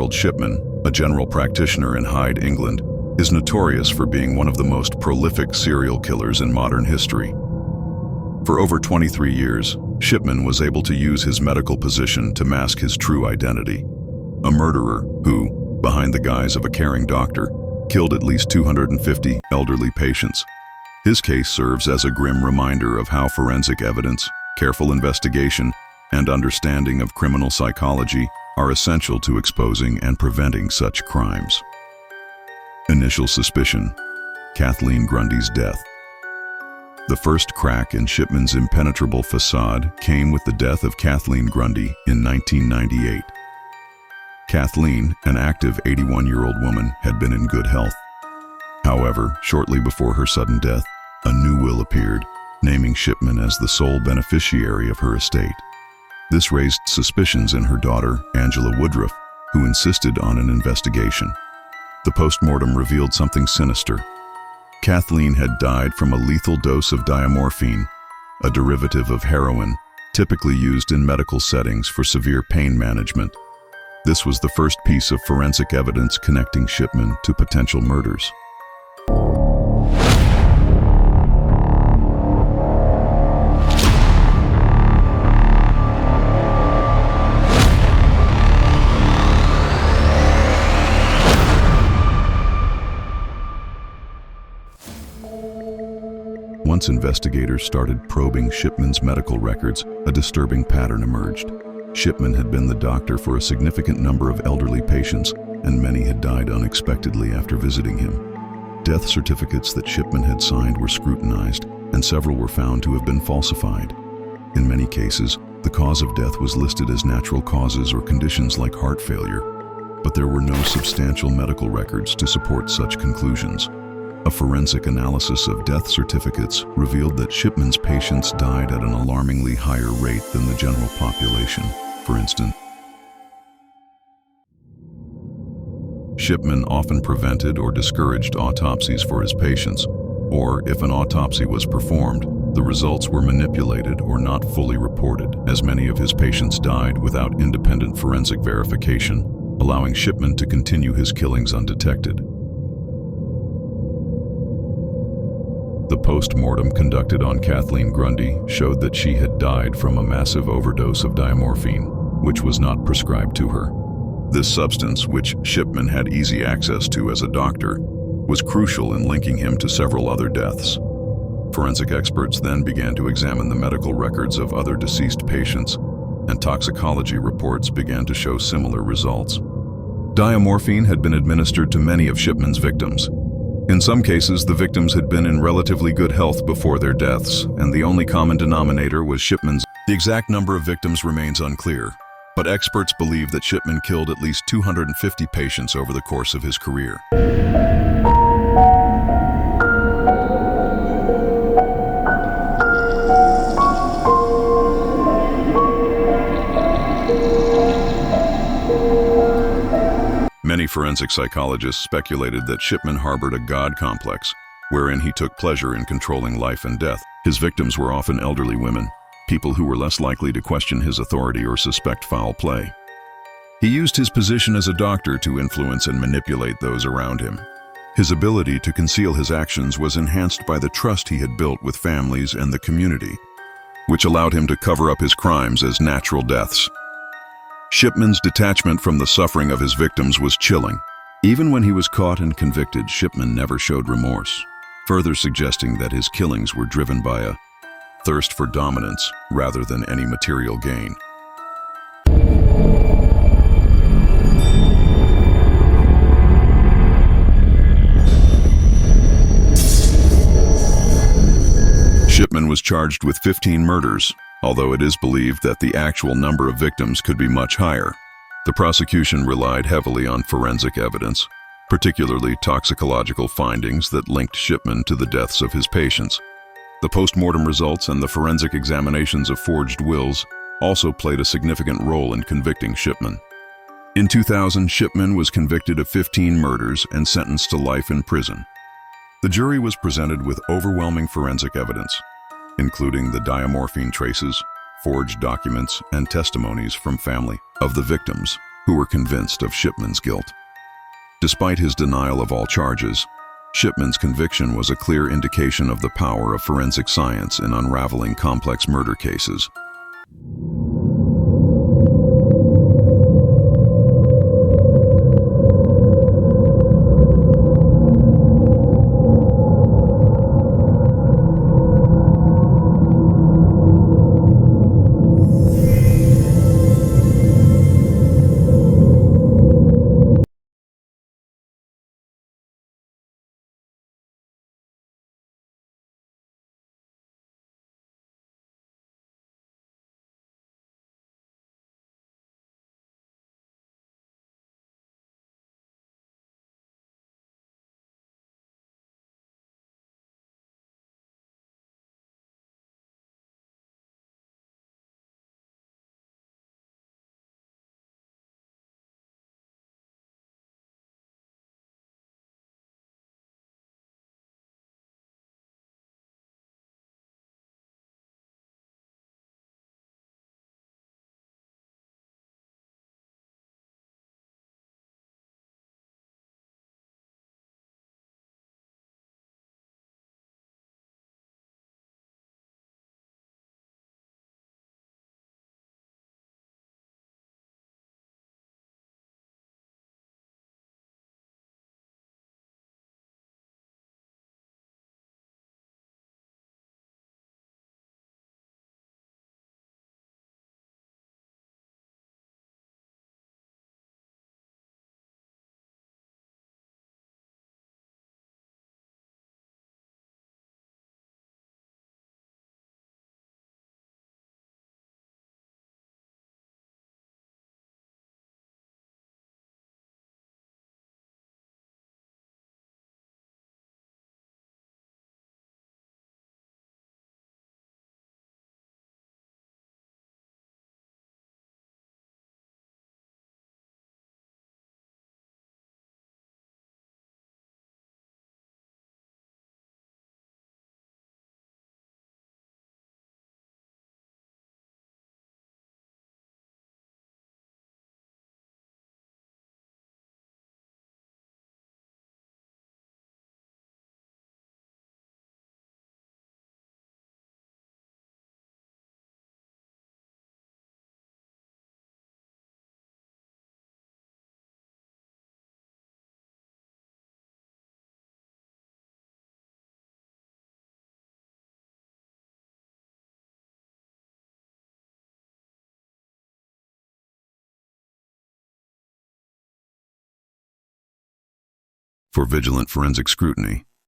Harold Shipman, a general practitioner in Hyde, England, is notorious for being one of the most prolific serial killers in modern history. For over 23 years, Shipman was able to use his medical position to mask his true identity. A murderer who, behind the guise of a caring doctor, killed at least 250 elderly patients. His case serves as a grim reminder of how forensic evidence, careful investigation, and understanding of criminal psychology are essential to exposing and preventing such crimes. Initial suspicion: Kathleen Grundy's death. The first crack in Shipman's impenetrable facade came with the death of Kathleen Grundy in 1998. Kathleen, an active 81-year-old woman, had been in good health. However, shortly before her sudden death, a new will appeared, naming Shipman as the sole beneficiary of her estate. This raised suspicions in her daughter, Angela Woodruff, who insisted on an investigation. The post-mortem revealed something sinister. Kathleen had died from a lethal dose of diamorphine, a derivative of heroin, typically used in medical settings for severe pain management. This was the first piece of forensic evidence connecting Shipman to potential murders. Once investigators started probing Shipman's medical records, a disturbing pattern emerged. Shipman had been the doctor for a significant number of elderly patients, and many had died unexpectedly after visiting him. Death certificates that Shipman had signed were scrutinized, and several were found to have been falsified. In many cases, the cause of death was listed as natural causes or conditions like heart failure, but there were no substantial medical records to support such conclusions. A forensic analysis of death certificates revealed that Shipman's patients died at an alarmingly higher rate than the general population. For instance, Shipman often prevented or discouraged autopsies for his patients, or if an autopsy was performed, the results were manipulated or not fully reported, as many of his patients died without independent forensic verification, allowing Shipman to continue his killings undetected. The post-mortem conducted on Kathleen Grundy showed that she had died from a massive overdose of diamorphine, which was not prescribed to her. This substance, which Shipman had easy access to as a doctor, was crucial in linking him to several other deaths. Forensic experts then began to examine the medical records of other deceased patients, and toxicology reports began to show similar results. Diamorphine had been administered to many of Shipman's victims. In some cases, the victims had been in relatively good health before their deaths, and the only common denominator was Shipman's. The exact number of victims remains unclear, but experts believe that Shipman killed at least 250 patients over the course of his career. Many forensic psychologists speculated that Shipman harbored a God complex, wherein he took pleasure in controlling life and death. His victims were often elderly women, people who were less likely to question his authority or suspect foul play. He used his position as a doctor to influence and manipulate those around him. His ability to conceal his actions was enhanced by the trust he had built with families and the community, which allowed him to cover up his crimes as natural deaths. Shipman's detachment from the suffering of his victims was chilling. Even when he was caught and convicted, Shipman never showed remorse, further suggesting that his killings were driven by a thirst for dominance rather than any material gain. Shipman was charged with 15 murders, although it is believed that the actual number of victims could be much higher. The prosecution relied heavily on forensic evidence, particularly toxicological findings that linked Shipman to the deaths of his patients. The post-mortem results and the forensic examinations of forged wills also played a significant role in convicting Shipman. In 2000, Shipman was convicted of 15 murders and sentenced to life in prison. The jury was presented with overwhelming forensic evidence, including the diamorphine traces, forged documents, and testimonies from family of the victims, who were convinced of Shipman's guilt. Despite his denial of all charges, Shipman's conviction was a clear indication of the power of forensic science in unraveling complex murder cases. For vigilant forensic scrutiny,